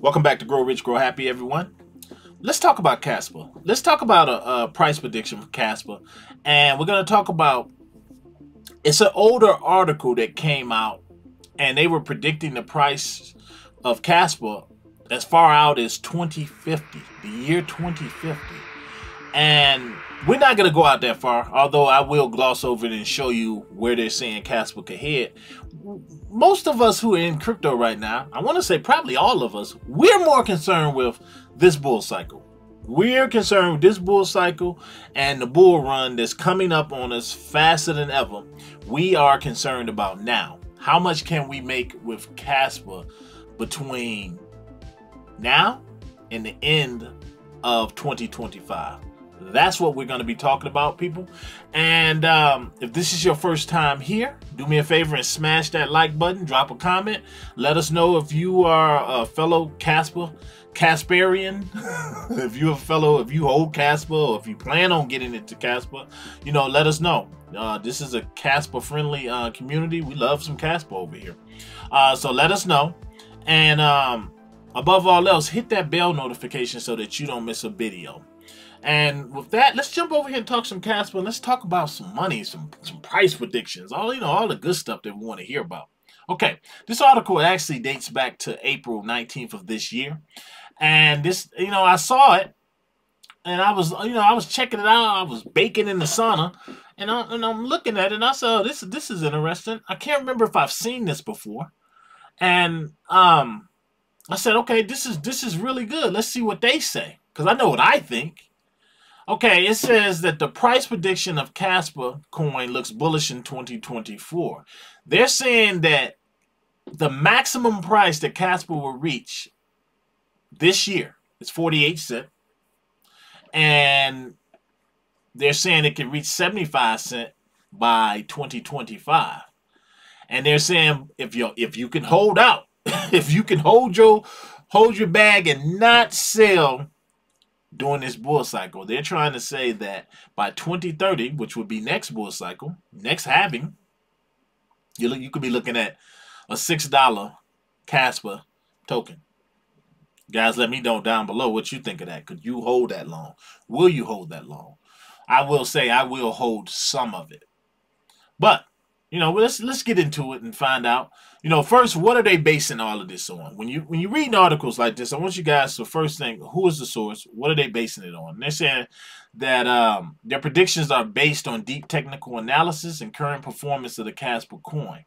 Welcome back to Grow Rich, Grow Happy, everyone. Let's talk about Kaspa. Let's talk about a price prediction for Kaspa. And we're going to talk about, it's an older article that came out, and they were predicting the price of Kaspa as far out as 2050, the year 2050. And we're not going to go out that far, although I will gloss over it and show you where they're saying Kaspa could head. Most of us who are in crypto right now, I want to say probably all of us, we're more concerned with this bull cycle. We're concerned with this bull cycle and the bull run that's coming up on us faster than ever. We are concerned about now. How much can we make with Kaspa between now and the end of 2025? That's what we're going to be talking about, people. And if this is your first time here, do me a favor and smash that like button, drop a comment. Let us know if you are a fellow Kasparian, if you hold Kaspa, or if you plan on getting into Kaspa, let us know. This is a Kaspa friendly community. We love some Kaspa over here. So let us know. And above all else, hit that bell notification so that you don't miss a video. And with that, let's jump over here and talk some Kaspa. Let's talk about some money, some price predictions, all the good stuff that we want to hear about. Okay, this article actually dates back to April 19th of this year. And this, I saw it and I was checking it out. I was baking in the sauna and I'm looking at it and I said, oh, this is interesting. I can't remember if I've seen this before. And I said, okay, this is really good. Let's see what they say, because I know what I think. Okay, it says that the price prediction of Kaspa coin looks bullish in 2024. They're saying that the maximum price that Kaspa will reach this year is 48 cents. And they're saying it can reach 75 cents by 2025. And they're saying if you can hold out, if you can hold your bag and not sell during this bull cycle, they're trying to say that by 2030, which would be next bull cycle, next halving, you could be looking at a $6 Kaspa token. Guys, let me know down below what you think of that. Could you hold that long? Will you hold that long? I will say I will hold some of it. But let's get into it and find out. First, what are they basing all of this on? When you read articles like this, I want you guys to first think, who is the source? What are they basing it on? And they're saying that their predictions are based on deep technical analysis and current performance of the Kaspa coin.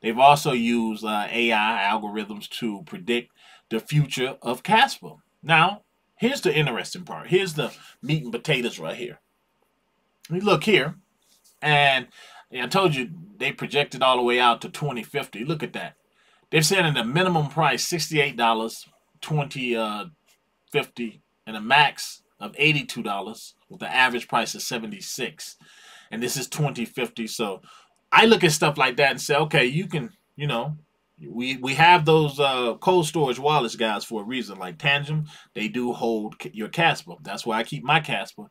They've also used AI algorithms to predict the future of Kaspa. Now, here's the interesting part. Here's the meat and potatoes right here. We look here, and I told you they projected all the way out to 2050. Look at that. They're saying the minimum price $68, 2050, and a max of $82 with the average price of 76. And this is 2050. So I look at stuff like that and say, okay, you can, we have those cold storage wallets, guys, for a reason. Like Tangent, they do hold your Kaspa. That's why I keep my Kaspa.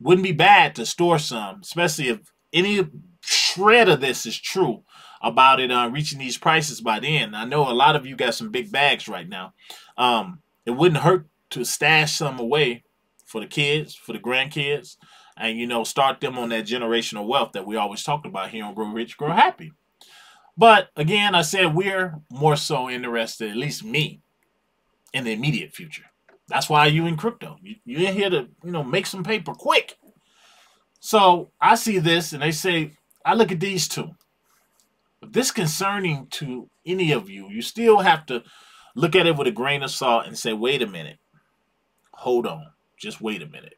Wouldn't be bad to store some, especially if any shred of this is true about it reaching these prices by then. I know a lot of you got some big bags right now. It wouldn't hurt to stash some away for the kids, for the grandkids, and start them on that generational wealth that we always talk about here on Grow Rich, Grow Happy. But again, I said we're more so interested, at least me, in the immediate future. That's why you in crypto. You're in here to make some paper quick. So I see this and they say, I look at these two. If this is concerning to any of you, you still have to look at it with a grain of salt and say, wait a minute. Hold on. Just wait a minute.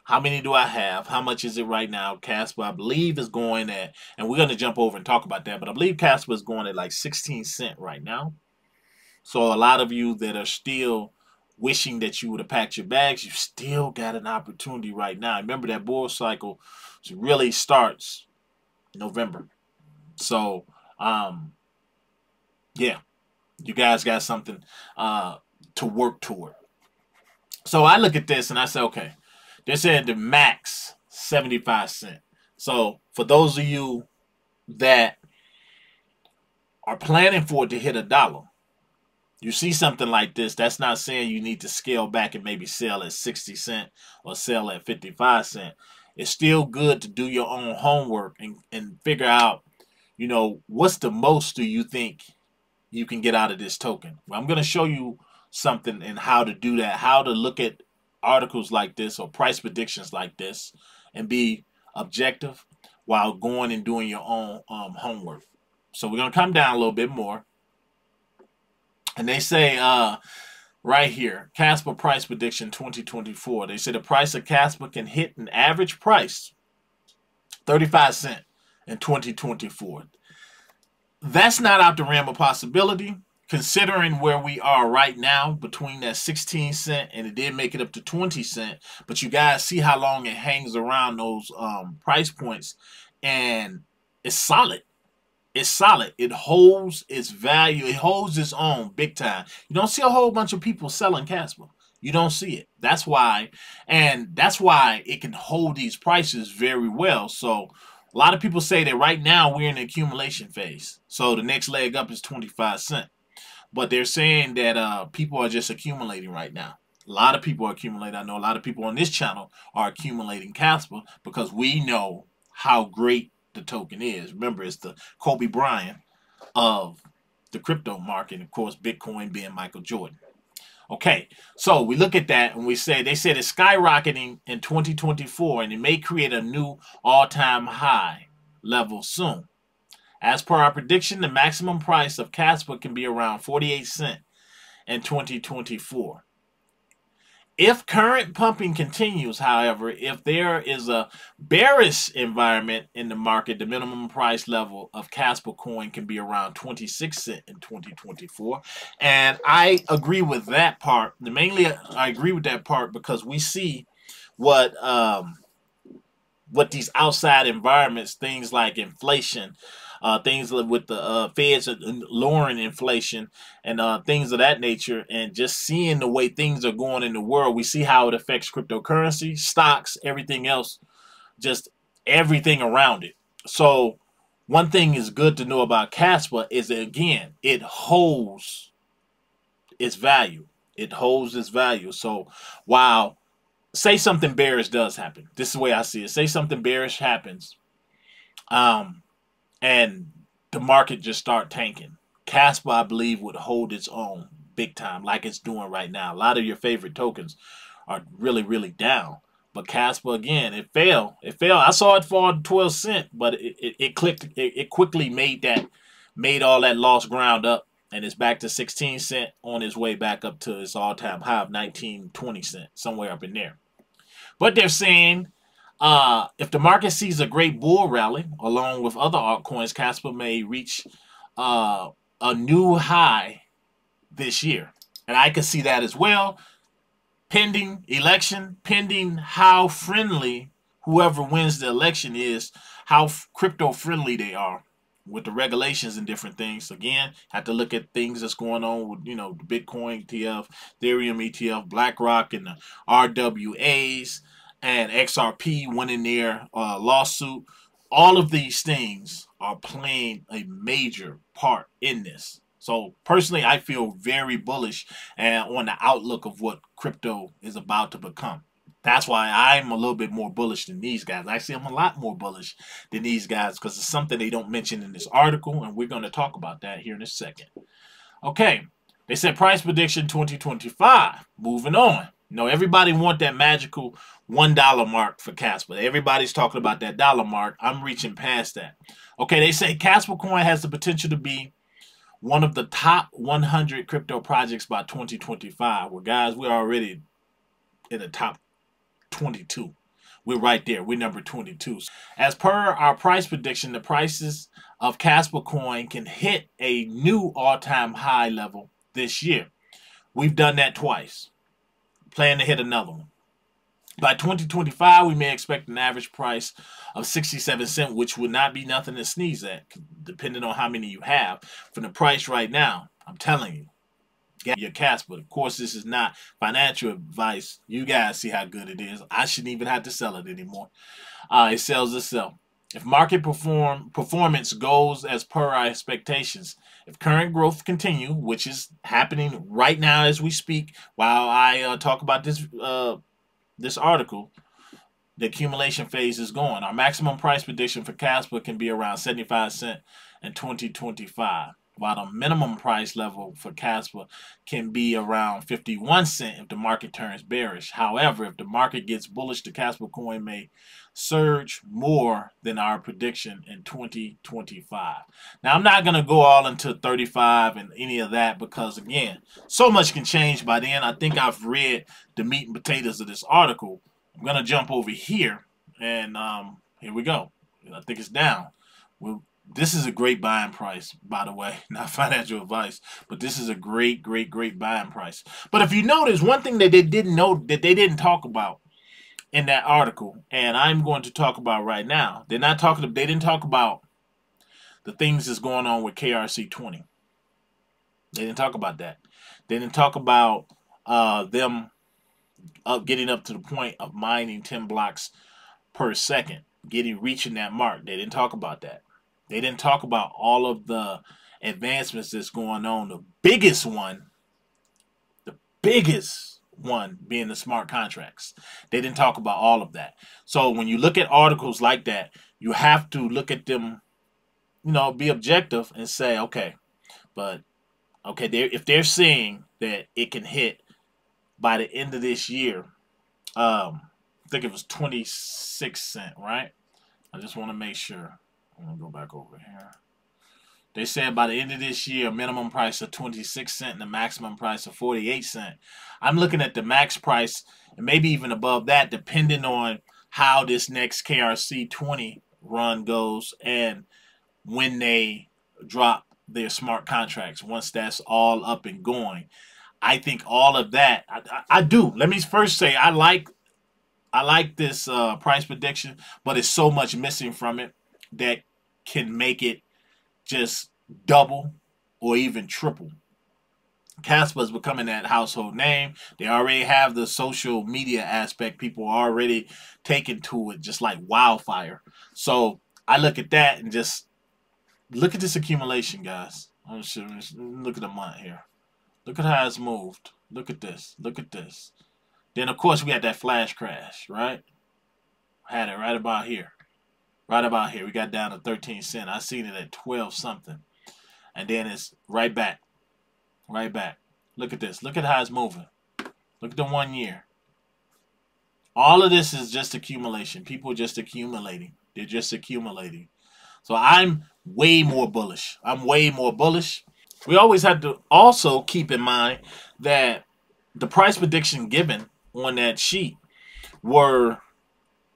How many do I have? How much is it right now? Kaspa, I believe, is going at, and we're going to jump over and talk about that, but I believe Kaspa is going at like 16 cents right now. So a lot of you that are still wishing that you would have packed your bags, you still got an opportunity right now. Remember, that bull cycle really starts November. So, yeah, you guys got something to work toward. So I look at this and I say, okay, they said the max 75 cents. So for those of you that are planning for it to hit $1, You see something like this, that's not saying you need to scale back and maybe sell at 60 cents or sell at 55 cents. It's still good to do your own homework and figure out, you know, what's the most do you think you can get out of this token. Well, I'm going to show you something and how to do that, how to look at articles like this or price predictions like this and be objective while going and doing your own homework. So we're going to come down a little bit more. And they say right here, Kaspa price prediction 2024. They say the price of Kaspa can hit an average price 35 cents in 2024. That's not out the realm of possibility, considering where we are right now between that 16 cent and it did make it up to 20 cent. But you guys see how long it hangs around those price points, and it's solid. It's solid. It holds its value. It holds its own big time. You don't see a whole bunch of people selling Kaspa. You don't see it. That's why, and that's why it can hold these prices very well. So a lot of people say that right now we're in the accumulation phase. So the next leg up is 25 cents. But they're saying that people are just accumulating right now. A lot of people are accumulating. I know a lot of people on this channel are accumulating Kaspa because we know how great the token is. Remember, it's the Kobe Bryant of the crypto market. Of course, Bitcoin being Michael Jordan. Okay, so we look at that and we say, they said it's skyrocketing in 2024 and it may create a new all-time high level soon. As per our prediction, the maximum price of Kaspa can be around 48 cents in 2024. If current pumping continues, however, if there is a bearish environment in the market, the minimum price level of Kaspa coin can be around 26 cents in 2024. And I agree with that part. Mainly, I agree with that part because we see what these outside environments, things like inflation, things with the feds lowering inflation and things of that nature, and just seeing the way things are going in the world, we see how it affects cryptocurrency, stocks, everything else, just everything around it. So one thing is good to know about Kaspa is that, again, it holds its value. It holds its value. So while, say something bearish does happen, this is the way I see it. Say something bearish happens, and the market just start tanking. Kaspa, I believe, would hold its own big time like it's doing right now. A lot of your favorite tokens are really, really down. But Kaspa, again, it fell. It fell. I saw it fall to 12 cents, but it quickly made all that lost ground up, and it's back to 16 cents on its way back up to its all-time high of 19, 20 cents, somewhere up in there. But they're saying if the market sees a great bull rally, along with other altcoins, Kaspa may reach a new high this year. And I can see that as well. Pending election, pending how friendly whoever wins the election is, how crypto friendly they are with the regulations and different things. Again, have to look at things that's going on with, you know, the Bitcoin ETF, Ethereum ETF, BlackRock, and the RWAs, and XRP winning their lawsuit. All of these things are playing a major part in this. So personally, I feel very bullish on the outlook of what crypto is about to become. That's why I'm a little bit more bullish than these guys. Actually, I'm a lot more bullish than these guys because it's something they don't mention in this article, and we're going to talk about that here in a second. Okay, they said price prediction 2025. Moving on. You know, everybody want that magical $1 mark for Kaspa. Everybody's talking about that dollar mark. I'm reaching past that. Okay, they say Kaspa coin has the potential to be one of the top 100 crypto projects by 2025. Well, guys, we're already in the top 22. We're right there. We're number 22. As per our price prediction, the prices of Kaspa coin can hit a new all-time high level this year. We've done that twice. Plan to hit another one. By 2025, we may expect an average price of 67 cents, which would not be nothing to sneeze at, depending on how many you have. From the price right now, I'm telling you, get your Kaspa. Of course, this is not financial advice. You guys see how good it is. I shouldn't even have to sell it anymore. It sells itself. If market performance goes as per our expectations, if current growth continue, which is happening right now as we speak, while I talk about this article, the accumulation phase is going. Our maximum price prediction for Kaspa can be around 75 cents in 2025, while the minimum price level for Kaspa can be around 51 cents if the market turns bearish. However, if the market gets bullish, the Kaspa coin may surge more than our prediction in 2025. Now, I'm not going to go all into 35 and any of that because, again, so much can change by then. I think I've read the meat and potatoes of this article. I'm going to jump over here, and here we go. I think it's down. This is a great buying price, by the way. Not financial advice, but this is a great, great, great buying price. But if you notice, one thing that they didn't talk about in that article, and I'm going to talk about right now, they didn't talk about the things that's going on with KRC20. They didn't talk about that. They didn't talk about them getting up to the point of mining 10 blocks per second, reaching that mark. They didn't talk about that. They didn't talk about all of the advancements that's going on. The biggest one being the smart contracts. They didn't talk about all of that. So when you look at articles like that, you have to look at them, be objective and say, okay, if they're saying that it can hit by the end of this year, I think it was 26 cents, right? I just want to make sure. I'm going to go back over here. They said by the end of this year, minimum price of 26 cents and the maximum price of 48 cents. I'm looking at the max price and maybe even above that, depending on how this next KRC20 run goes and when they drop their smart contracts. Once that's all up and going, I think all of that, I do. Let me first say I like this price prediction, but it's so much missing from it that can make it just double or even triple. Kaspa is becoming that household name. They already have the social media aspect. People are already taking to it just like wildfire. So I look at that and just look at this accumulation, guys. Look at the month here. Look at how it's moved. Look at this. Look at this. Then, of course, we had that flash crash, right? Had it right about here. Right about here. We got down to 13 cents. I seen it at 12 something. And then it's right back. Right back. Look at this. Look at how it's moving. Look at the 1 year. All of this is just accumulation. People just accumulating. They're just accumulating. So I'm way more bullish. I'm way more bullish. We always have to also keep in mind that the price prediction given on that sheet were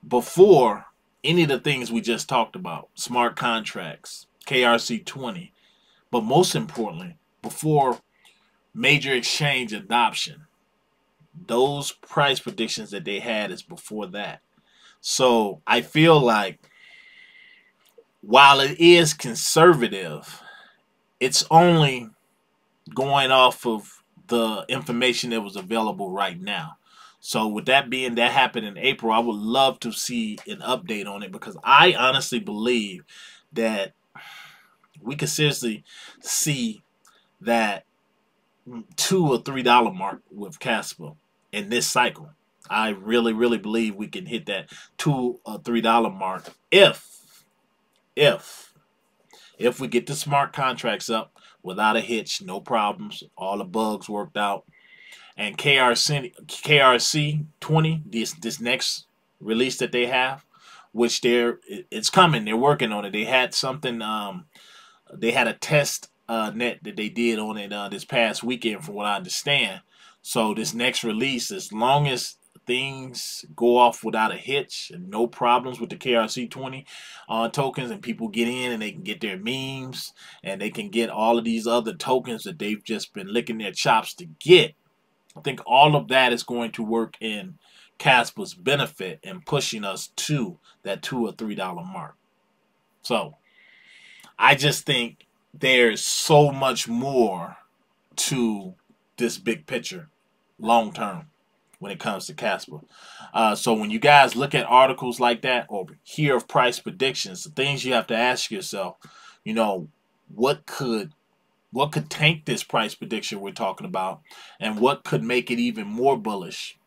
before any of the things we just talked about. Smart contracts, KRC20. But most importantly, before major exchange adoption. Those price predictions that they had is before that. So I feel like while it is conservative, it's only going off of the information that was available right now. So with that being that happened in April, I would love to see an update on it because I honestly believe that we could seriously see that $2 or $3 mark with Kaspa in this cycle. I really, really believe we can hit that $2 or $3 mark if we get the smart contracts up without a hitch, no problems, all the bugs worked out, and KRC20, this next release that they have, which it's coming, they're working on it. They had something, they had a test net that they did on it this past weekend, from what I understand. So this next release, as long as things go off without a hitch and no problems with the KRC20 tokens, and people get in and they can get their memes and they can get all of these other tokens that they've just been licking their chops to get, I think all of that is going to work in Kaspa's benefit and pushing us to that $2 or $3 mark. So I just think there's so much more to this big picture long term. when it comes to Kaspa. So when you guys look at articles like that or hear of price predictions, the things you have to ask yourself, you know, what could tank this price prediction we're talking about, and what could make it even more bullish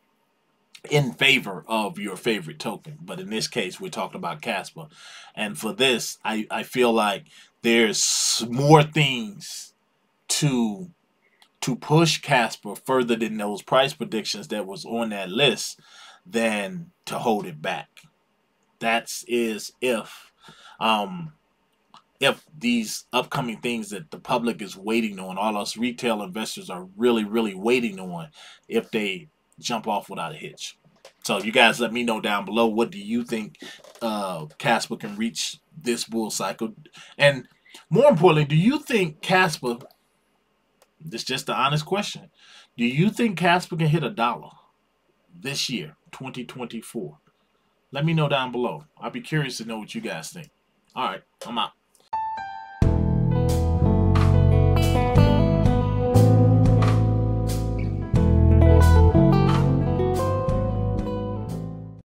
in favor of your favorite token. But in this case, we're talking about Kaspa. And for this, I feel like there's more things to push Kaspa further than those price predictions that was on that list than to hold it back. That's is if these upcoming things that the public is waiting on, all us retail investors are really, really waiting on, if they jump off without a hitch. So you guys let me know down below, what do you think Kaspa can reach this bull cycle? And more importantly, do you think Kaspa, this is just the honest question, do you think Kaspa can hit $1 this year, 2024? Let me know down below. I'll be curious to know what you guys think. All right, I'm out.